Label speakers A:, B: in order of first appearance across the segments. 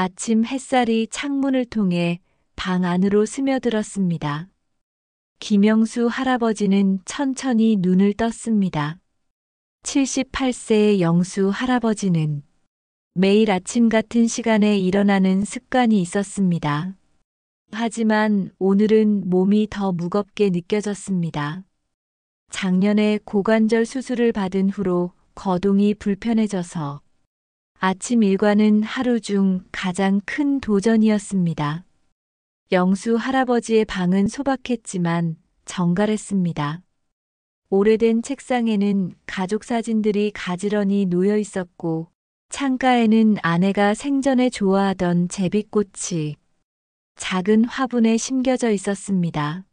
A: 아침 햇살이 창문을 통해 방 안으로 스며들었습니다. 김영수 할아버지는 천천히 눈을 떴습니다. 78세의 영수 할아버지는 매일 아침 같은 시간에 일어나는 습관이 있었습니다. 하지만 오늘은 몸이 더 무겁게 느껴졌습니다. 작년에 고관절 수술을 받은 후로 거동이 불편해져서 아침 일과는 하루 중 가장 큰 도전이었습니다. 영수 할아버지의 방은 소박했지만 정갈했습니다. 오래된 책상에는 가족 사진들이 가지런히 놓여 있었고 창가에는 아내가 생전에 좋아하던 제비꽃이 작은 화분에 심겨져 있었습니다.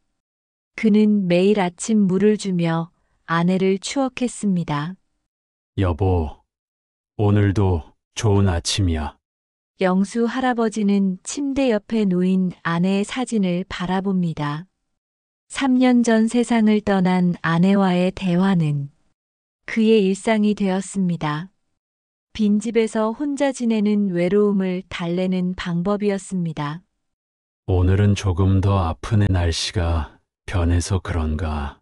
A: 그는 매일 아침 물을 주며 아내를 추억했습니다.
B: 여보, 오늘도 좋은 아침이야.
A: 영수 할아버지는 침대 옆에 놓인 아내의 사진을 바라봅니다. 3년 전 세상을 떠난 아내와의 대화는 그의 일상이 되었습니다. 빈집에서 혼자 지내는 외로움을 달래는 방법이었습니다.
B: 오늘은 조금 더 아픈 날씨가 변해서 그런가.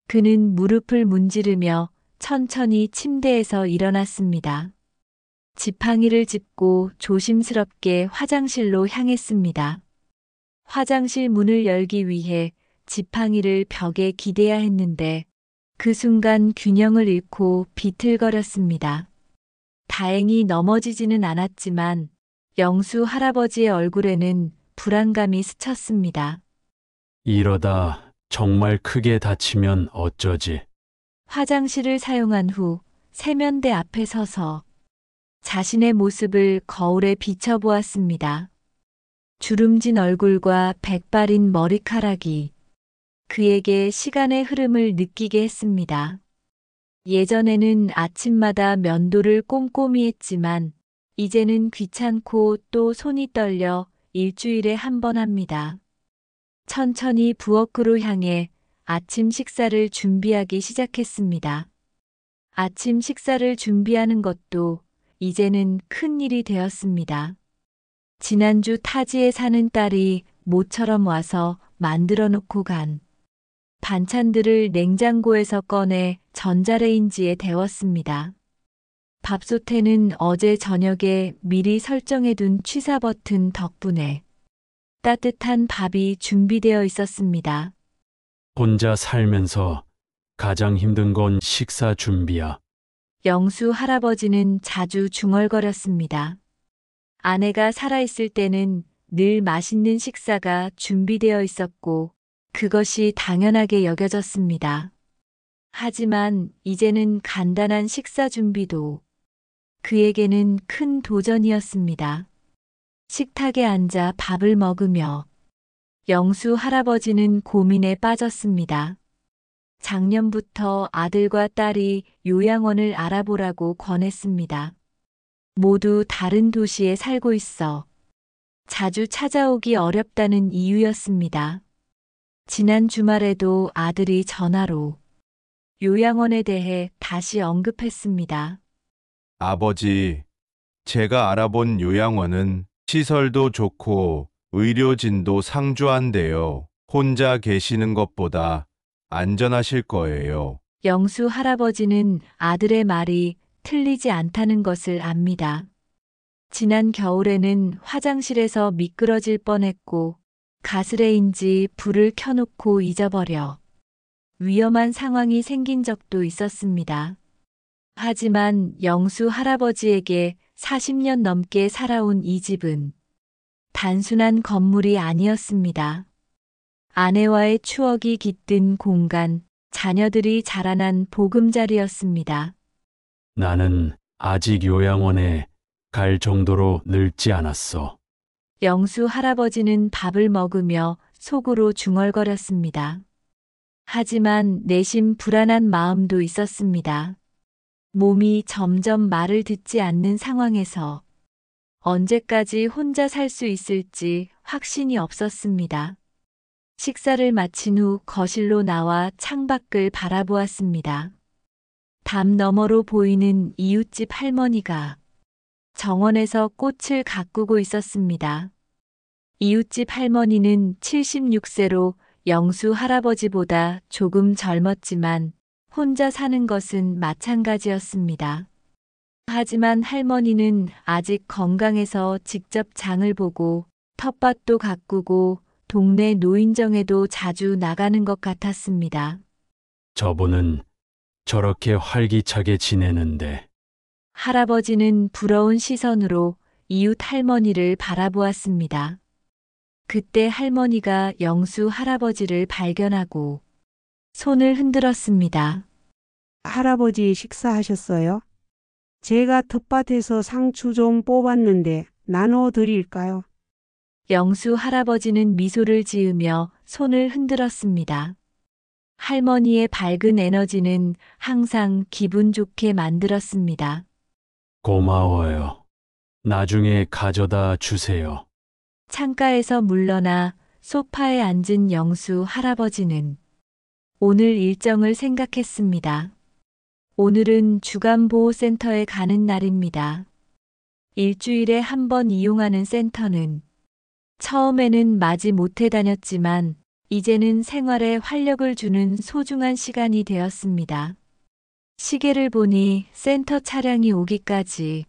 A: 그는 무릎을 문지르며 천천히 침대에서 일어났습니다. 지팡이를 짚고 조심스럽게 화장실로 향했습니다. 화장실 문을 열기 위해 지팡이를 벽에 기대야 했는데 그 순간 균형을 잃고 비틀거렸습니다. 다행히 넘어지지는 않았지만 영수 할아버지의 얼굴에는 불안감이 스쳤습니다.
B: 이러다 정말 크게 다치면 어쩌지?
A: 화장실을 사용한 후 세면대 앞에 서서 자신의 모습을 거울에 비춰보았습니다. 주름진 얼굴과 백발인 머리카락이 그에게 시간의 흐름을 느끼게 했습니다. 예전에는 아침마다 면도를 꼼꼼히 했지만 이제는 귀찮고 또 손이 떨려 일주일에 한 번 합니다. 천천히 부엌으로 향해 아침 식사를 준비하기 시작했습니다. 아침 식사를 준비하는 것도 이제는 큰 일이 되었습니다. 지난주 타지에 사는 딸이 모처럼 와서 만들어 놓고 간 반찬들을 냉장고에서 꺼내 전자레인지에 데웠습니다. 밥솥에는 어제 저녁에 미리 설정해둔 취사 버튼 덕분에 따뜻한 밥이 준비되어 있었습니다.
B: 혼자 살면서 가장 힘든 건 식사 준비야.
A: 영수 할아버지는 자주 중얼거렸습니다. 아내가 살아있을 때는 늘 맛있는 식사가 준비되어 있었고 그것이 당연하게 여겨졌습니다. 하지만 이제는 간단한 식사 준비도 그에게는 큰 도전이었습니다. 식탁에 앉아 밥을 먹으며 영수 할아버지는 고민에 빠졌습니다. 작년부터 아들과 딸이 요양원을 알아보라고 권했습니다. 모두 다른 도시에 살고 있어 자주 찾아오기 어렵다는 이유였습니다. 지난 주말에도 아들이 전화로 요양원에 대해 다시 언급했습니다.
C: 아버지, 제가 알아본 요양원은 시설도 좋고 의료진도 상주한데요. 혼자 계시는 것보다 안전하실 거예요.
A: 영수 할아버지는 아들의 말이 틀리지 않다는 것을 압니다. 지난 겨울에는 화장실에서 미끄러질 뻔했고 가스레인지 불을 켜놓고 잊어버려 위험한 상황이 생긴 적도 있었습니다. 하지만 영수 할아버지에게 40년 넘게 살아온 이 집은 단순한 건물이 아니었습니다. 아내와의 추억이 깃든 공간, 자녀들이 자라난 보금자리였습니다.
B: 나는 아직 요양원에 갈 정도로 늙지 않았어.
A: 영수 할아버지는 밥을 먹으며 속으로 중얼거렸습니다. 하지만 내심 불안한 마음도 있었습니다. 몸이 점점 말을 듣지 않는 상황에서 언제까지 혼자 살 수 있을지 확신이 없었습니다. 식사를 마친 후 거실로 나와 창밖을 바라보았습니다. 담 너머로 보이는 이웃집 할머니가 정원에서 꽃을 가꾸고 있었습니다. 이웃집 할머니는 76세로 영수 할아버지보다 조금 젊었지만 혼자 사는 것은 마찬가지였습니다. 하지만 할머니는 아직 건강해서 직접 장을 보고 텃밭도 가꾸고 동네 노인정에도 자주 나가는 것 같았습니다.
B: 저분은 저렇게 활기차게 지내는데
A: 할아버지는 부러운 시선으로 이웃 할머니를 바라보았습니다. 그때 할머니가 영수 할아버지를 발견하고 손을 흔들었습니다.
D: 할아버지 식사하셨어요? 제가 텃밭에서 상추 좀 뽑았는데 나눠 드릴까요?
A: 영수 할아버지는 미소를 지으며 손을 흔들었습니다. 할머니의 밝은 에너지는 항상 기분 좋게 만들었습니다.
B: 고마워요. 나중에 가져다 주세요.
A: 창가에서 물러나 소파에 앉은 영수 할아버지는 오늘 일정을 생각했습니다. 오늘은 주간보호센터에 가는 날입니다. 일주일에 한 번 이용하는 센터는 처음에는 마지 못해 다녔지만 이제는 생활에 활력을 주는 소중한 시간이 되었습니다. 시계를 보니 센터 차량이 오기까지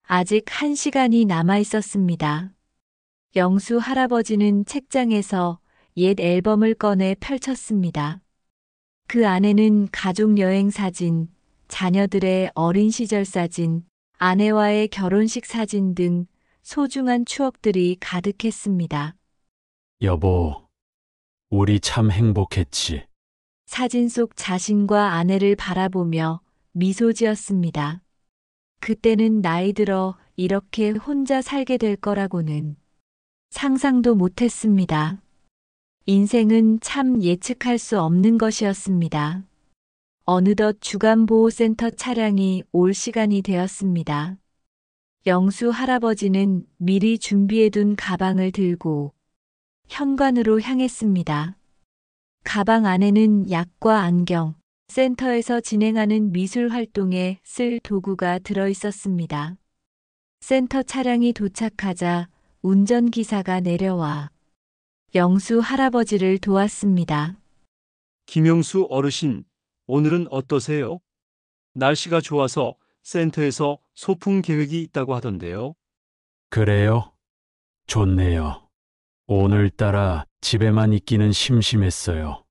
A: 아직 1시간이 남아 있었습니다. 영수 할아버지는 책장에서 옛 앨범을 꺼내 펼쳤습니다. 그 안에는 가족 여행 사진, 자녀들의 어린 시절 사진, 아내와의 결혼식 사진 등 소중한 추억들이 가득했습니다.
B: 여보, 우리 참 행복했지.
A: 사진 속 자신과 아내를 바라보며 미소 지었습니다. 그때는 나이 들어 이렇게 혼자 살게 될 거라고는 상상도 못했습니다. 인생은 참 예측할 수 없는 것이었습니다. 어느덧 주간보호센터 차량이 올 시간이 되었습니다. 영수 할아버지는 미리 준비해둔 가방을 들고 현관으로 향했습니다. 가방 안에는 약과 안경, 센터에서 진행하는 미술 활동에 쓸 도구가 들어 있었습니다. 센터 차량이 도착하자 운전기사가 내려와 영수 할아버지를 도왔습니다.
E: 김영수 어르신, 오늘은 어떠세요? 날씨가 좋아서 센터에서 소풍 계획이 있다고 하던데요.
B: 그래요? 좋네요. 오늘따라 집에만 있기는 심심했어요.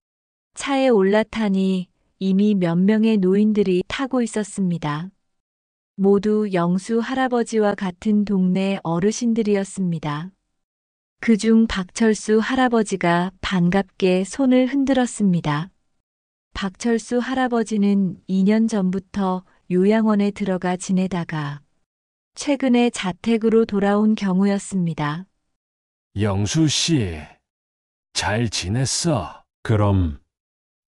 A: 차에 올라타니 이미 몇 명의 노인들이 타고 있었습니다. 모두 영수 할아버지와 같은 동네 어르신들이었습니다. 그중 박철수 할아버지가 반갑게 손을 흔들었습니다. 박철수 할아버지는 2년 전부터 요양원에 들어가 지내다가 최근에 자택으로 돌아온 경우였습니다.
C: 영수 씨, 잘 지냈어?
B: 그럼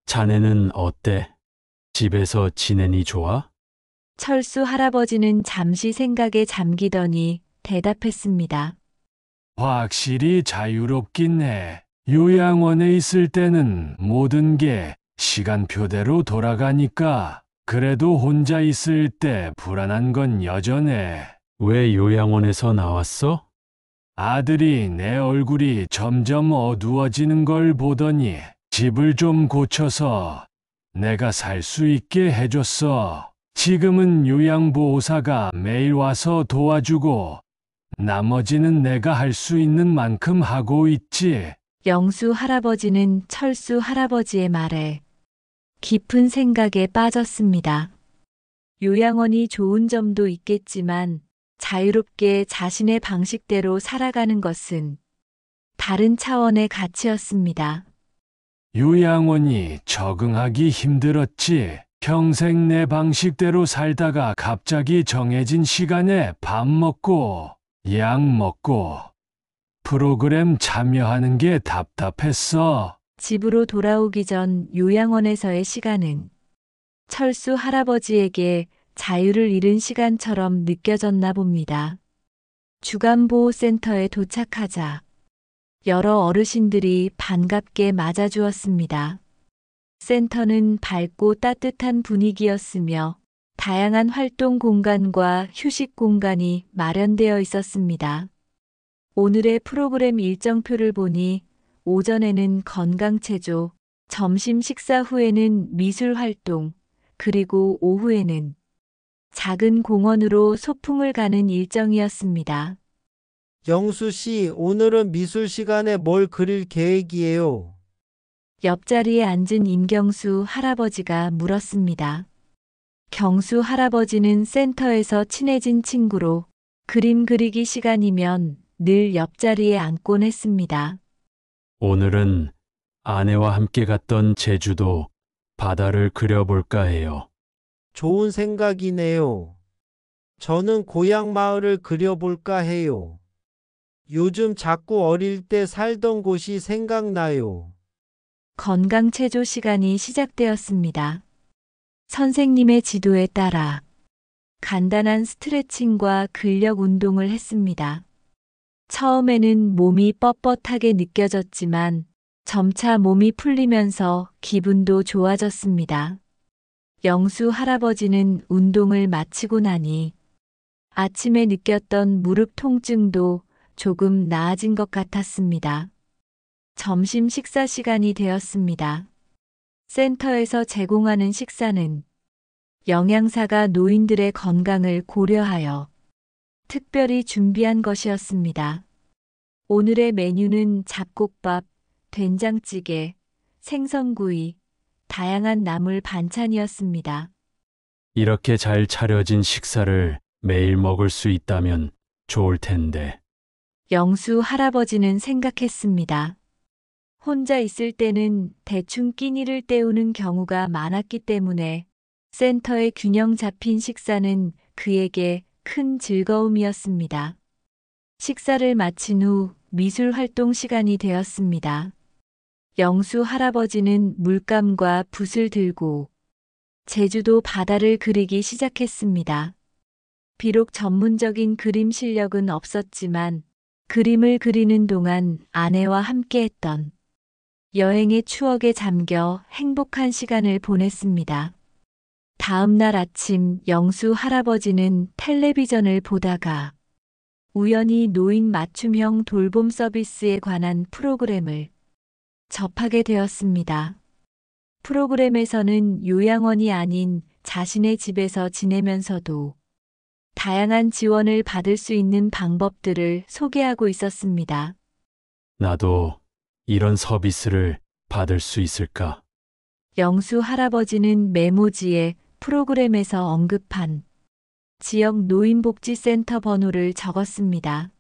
B: 자네는 어때? 집에서 지내니 좋아?
A: 철수 할아버지는 잠시 생각에 잠기더니 대답했습니다.
C: 확실히 자유롭긴 해. 요양원에 있을 때는 모든 게 시간표대로 돌아가니까 그래도 혼자 있을 때 불안한 건 여전해.
B: 왜 요양원에서 나왔어?
C: 아들이 내 얼굴이 점점 어두워지는 걸 보더니 집을 좀 고쳐서 내가 살 수 있게 해줬어. 지금은 요양보호사가 매일 와서 도와주고 나머지는 내가 할 수 있는 만큼 하고 있지.
A: 영수 할아버지는 철수 할아버지의 말에 깊은 생각에 빠졌습니다. 요양원이 좋은 점도 있겠지만 자유롭게 자신의 방식대로 살아가는 것은 다른 차원의 가치였습니다.
C: 요양원이 적응하기 힘들었지. 평생 내 방식대로 살다가 갑자기 정해진 시간에 밥 먹고 약 먹고 프로그램 참여하는 게 답답했어.
A: 집으로 돌아오기 전 요양원에서의 시간은 철수 할아버지에게 자유를 잃은 시간처럼 느껴졌나 봅니다. 주간보호센터에 도착하자 여러 어르신들이 반갑게 맞아주었습니다. 센터는 밝고 따뜻한 분위기였으며 다양한 활동 공간과 휴식 공간이 마련되어 있었습니다. 오늘의 프로그램 일정표를 보니 오전에는 건강체조, 점심 식사 후에는 미술 활동, 그리고 오후에는 작은 공원으로 소풍을 가는 일정이었습니다.
F: 영수 씨, 오늘은 미술 시간에 뭘 그릴 계획이에요?
A: 옆자리에 앉은 임경수 할아버지가 물었습니다. 경수 할아버지는 센터에서 친해진 친구로 그림 그리기 시간이면 늘 옆자리에 앉곤 했습니다.
B: 오늘은 아내와 함께 갔던 제주도 바다를 그려볼까 해요.
F: 좋은 생각이네요. 저는 고향 마을을 그려볼까 해요. 요즘 자꾸 어릴 때 살던 곳이 생각나요.
A: 건강체조 시간이 시작되었습니다. 선생님의 지도에 따라 간단한 스트레칭과 근력 운동을 했습니다. 처음에는 몸이 뻣뻣하게 느껴졌지만 점차 몸이 풀리면서 기분도 좋아졌습니다. 영수 할아버지는 운동을 마치고 나니 아침에 느꼈던 무릎 통증도 조금 나아진 것 같았습니다. 점심 식사 시간이 되었습니다. 센터에서 제공하는 식사는 영양사가 노인들의 건강을 고려하여 특별히 준비한 것이었습니다. 오늘의 메뉴는 잡곡밥, 된장찌개, 생선구이, 다양한 나물 반찬이었습니다.
B: 이렇게 잘 차려진 식사를 매일 먹을 수 있다면 좋을 텐데.
A: 영수 할아버지는 생각했습니다. 혼자 있을 때는 대충 끼니를 때우는 경우가 많았기 때문에 센터의 균형 잡힌 식사는 그에게 큰 즐거움이었습니다. 식사를 마친 후 미술 활동 시간이 되었습니다. 영수 할아버지는 물감과 붓을 들고 제주도 바다를 그리기 시작했습니다. 비록 전문적인 그림 실력은 없었지만 그림을 그리는 동안 아내와 함께했던 여행의 추억에 잠겨 행복한 시간을 보냈습니다. 다음 날 아침 영수 할아버지는 텔레비전을 보다가 우연히 노인 맞춤형 돌봄 서비스에 관한 프로그램을 접하게 되었습니다. 프로그램에서는 요양원이 아닌 자신의 집에서 지내면서도 다양한 지원을 받을 수 있는 방법들을 소개하고 있었습니다.
B: 나도 이런 서비스를 받을 수 있을까?
A: 영수 할아버지는 메모지에 프로그램에서 언급한 지역 노인복지센터 번호를 적었습니다.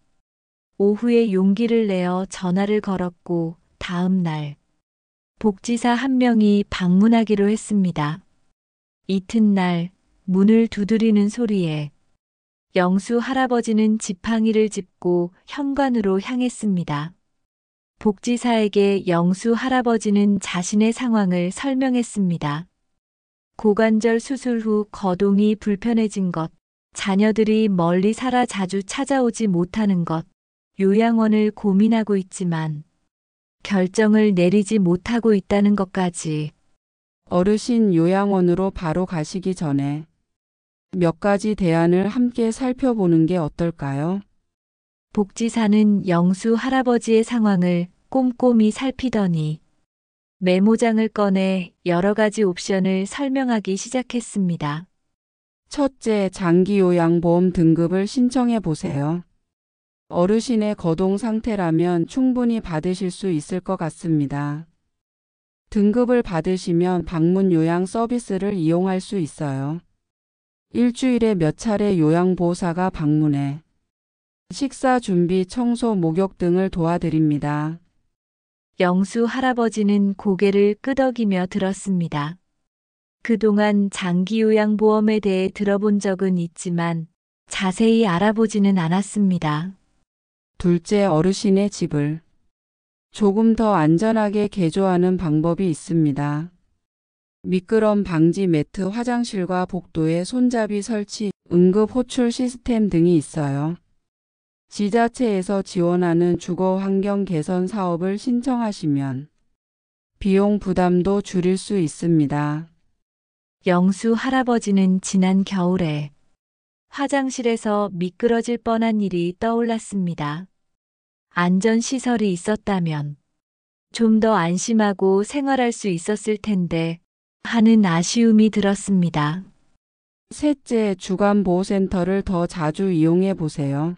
A: 오후에 용기를 내어 전화를 걸었고 다음 날 복지사 한 명이 방문하기로 했습니다. 이튿날 문을 두드리는 소리에 영수 할아버지는 지팡이를 짚고 현관으로 향했습니다. 복지사에게 영수 할아버지는 자신의 상황을 설명했습니다. 고관절 수술 후 거동이 불편해진 것, 자녀들이 멀리 살아 자주 찾아오지 못하는 것, 요양원을 고민하고 있지만 결정을 내리지 못하고 있다는 것까지.
G: 어르신 요양원으로 바로 가시기 전에 몇 가지 대안을 함께 살펴보는 게 어떨까요?
A: 복지사는 영수 할아버지의 상황을 꼼꼼히 살피더니 메모장을 꺼내 여러 가지 옵션을 설명하기 시작했습니다.
G: 첫째, 장기요양보험 등급을 신청해 보세요. 어르신의 거동 상태라면 충분히 받으실 수 있을 것 같습니다. 등급을 받으시면 방문 요양 서비스를 이용할 수 있어요. 일주일에 몇 차례 요양보호사가 방문해 식사 준비, 청소, 목욕 등을 도와드립니다.
A: 영수 할아버지는 고개를 끄덕이며 들었습니다. 그동안 장기요양보험에 대해 들어본 적은 있지만 자세히 알아보지는 않았습니다.
G: 둘째, 어르신의 집을 조금 더 안전하게 개조하는 방법이 있습니다. 미끄럼 방지 매트, 화장실과 복도에 손잡이 설치, 응급 호출 시스템 등이 있어요. 지자체에서 지원하는 주거 환경 개선 사업을 신청하시면 비용 부담도 줄일 수 있습니다.
A: 영수 할아버지는 지난 겨울에 화장실에서 미끄러질 뻔한 일이 떠올랐습니다. 안전시설이 있었다면 좀 더 안심하고 생활할 수 있었을 텐데 하는 아쉬움이 들었습니다.
G: 셋째, 주간보호센터를 더 자주 이용해 보세요.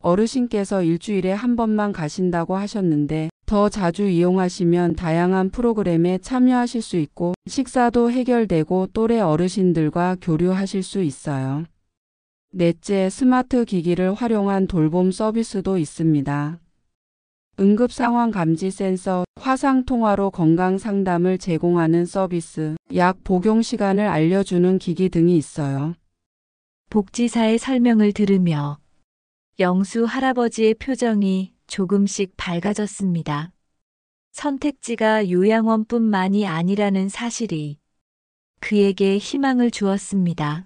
G: 어르신께서 일주일에 한 번만 가신다고 하셨는데 더 자주 이용하시면 다양한 프로그램에 참여하실 수 있고 식사도 해결되고 또래 어르신들과 교류하실 수 있어요. 넷째, 스마트 기기를 활용한 돌봄 서비스도 있습니다. 응급 상황 감지 센서, 화상 통화로 건강 상담을 제공하는 서비스, 약 복용 시간을 알려주는 기기 등이 있어요.
A: 복지사의 설명을 들으며 영수 할아버지의 표정이 조금씩 밝아졌습니다. 선택지가 요양원뿐만이 아니라는 사실이 그에게 희망을 주었습니다.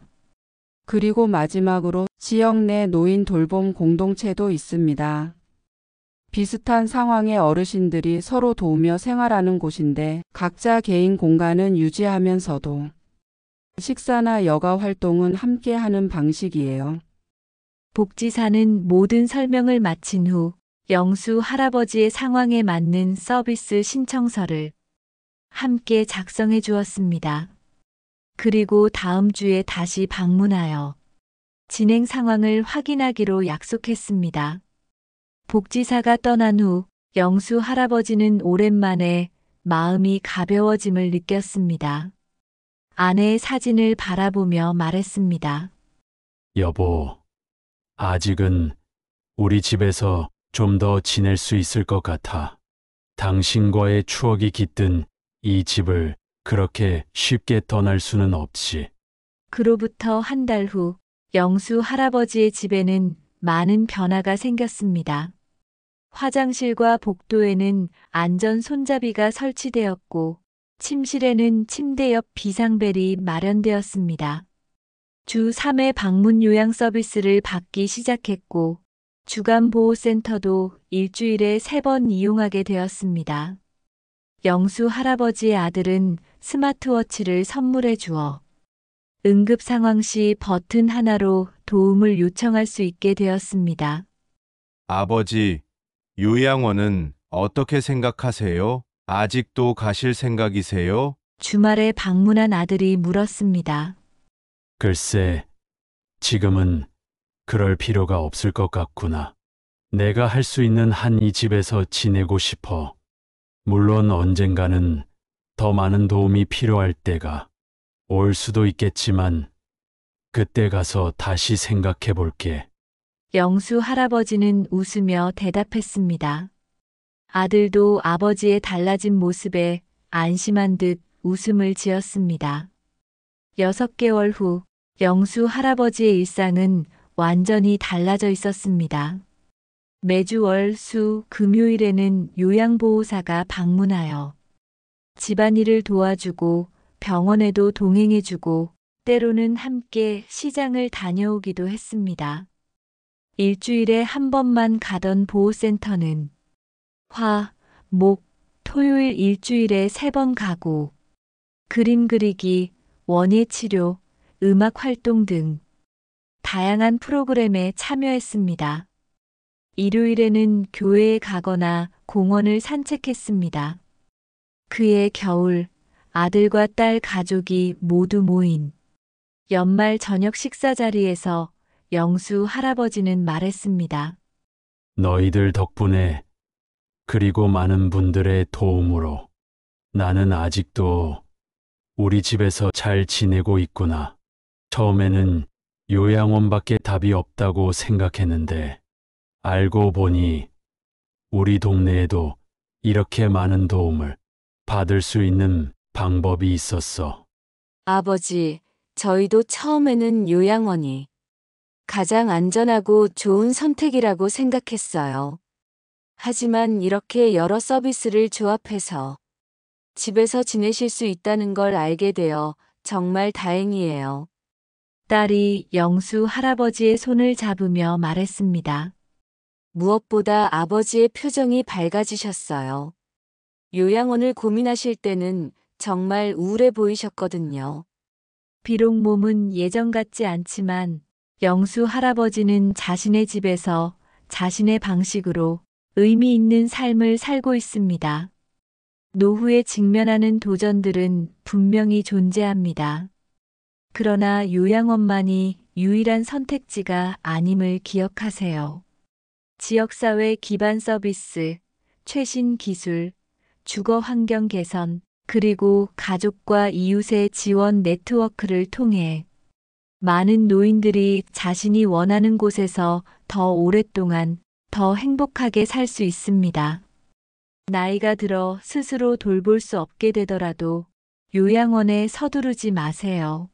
G: 그리고 마지막으로 지역 내 노인 돌봄 공동체도 있습니다. 비슷한 상황의 어르신들이 서로 도우며 생활하는 곳인데 각자 개인 공간은 유지하면서도 식사나 여가 활동은 함께 하는 방식이에요.
A: 복지사는 모든 설명을 마친 후 영수 할아버지의 상황에 맞는 서비스 신청서를 함께 작성해 주었습니다. 그리고 다음 주에 다시 방문하여 진행 상황을 확인하기로 약속했습니다. 복지사가 떠난 후 영수 할아버지는 오랜만에 마음이 가벼워짐을 느꼈습니다. 아내의 사진을 바라보며 말했습니다.
B: 여보, 아직은 우리 집에서 좀 더 지낼 수 있을 것 같아. 당신과의 추억이 깃든 이 집을 그렇게 쉽게 떠날 수는 없지.
A: 그로부터 한 달 후 영수 할아버지의 집에는 많은 변화가 생겼습니다. 화장실과 복도에는 안전 손잡이가 설치되었고 침실에는 침대 옆 비상벨이 마련되었습니다. 주 3회 방문 요양 서비스를 받기 시작했고 주간보호센터도 일주일에 3번 이용하게 되었습니다. 영수 할아버지의 아들은 스마트워치를 선물해 주어 응급 상황 시 버튼 하나로 도움을 요청할 수 있게 되었습니다.
H: 아버지, 요양원은 어떻게 생각하세요? 아직도 가실 생각이세요?
A: 주말에 방문한 아들이 물었습니다.
B: 글쎄, 지금은 그럴 필요가 없을 것 같구나. 내가 할 수 있는 한 이 집에서 지내고 싶어. 물론 언젠가는 더 많은 도움이 필요할 때가 올 수도 있겠지만 그때 가서 다시 생각해 볼게.
A: 영수 할아버지는 웃으며 대답했습니다. 아들도 아버지의 달라진 모습에 안심한 듯 웃음을 지었습니다. 6개월 후 영수 할아버지의 일상은 완전히 달라져 있었습니다. 매주 월, 수, 금요일에는 요양보호사가 방문하여 집안일을 도와주고 병원에도 동행해주고 때로는 함께 시장을 다녀오기도 했습니다. 일주일에 한 번만 가던 보호센터는 화, 목, 토요일 일주일에 3번 가고 그림 그리기, 원예 치료, 음악 활동 등 다양한 프로그램에 참여했습니다. 일요일에는 교회에 가거나 공원을 산책했습니다. 그해 겨울 아들과 딸 가족이 모두 모인 연말 저녁 식사 자리에서 영수 할아버지는 말했습니다.
B: 너희들 덕분에 그리고 많은 분들의 도움으로 나는 아직도 우리 집에서 잘 지내고 있구나. 처음에는 요양원밖에 답이 없다고 생각했는데 알고 보니 우리 동네에도 이렇게 많은 도움을 받을 수 있는 방법이 있었어.
A: 아버지, 저희도 처음에는 요양원이 가장 안전하고 좋은 선택이라고 생각했어요. 하지만 이렇게 여러 서비스를 조합해서 집에서 지내실 수 있다는 걸 알게 되어 정말 다행이에요. 딸이 영수 할아버지의 손을 잡으며 말했습니다. 무엇보다 아버지의 표정이 밝아지셨어요. 요양원을 고민하실 때는 정말 우울해 보이셨거든요. 비록 몸은 예전 같지 않지만 영수 할아버지는 자신의 집에서 자신의 방식으로 의미 있는 삶을 살고 있습니다. 노후에 직면하는 도전들은 분명히 존재합니다. 그러나 요양원만이 유일한 선택지가 아님을 기억하세요. 지역사회 기반 서비스, 최신 기술, 주거 환경 개선, 그리고 가족과 이웃의 지원 네트워크를 통해 많은 노인들이 자신이 원하는 곳에서 더 오랫동안 더 행복하게 살 수 있습니다. 나이가 들어 스스로 돌볼 수 없게 되더라도 요양원에 서두르지 마세요.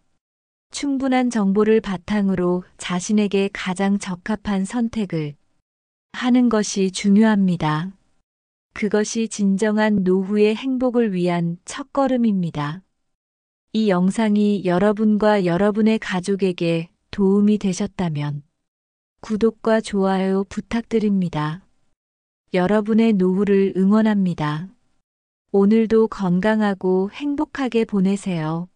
A: 충분한 정보를 바탕으로 자신에게 가장 적합한 선택을 하는 것이 중요합니다. 그것이 진정한 노후의 행복을 위한 첫걸음입니다. 이 영상이 여러분과 여러분의 가족에게 도움이 되셨다면 구독과 좋아요 부탁드립니다. 여러분의 노후를 응원합니다. 오늘도 건강하고 행복하게 보내세요.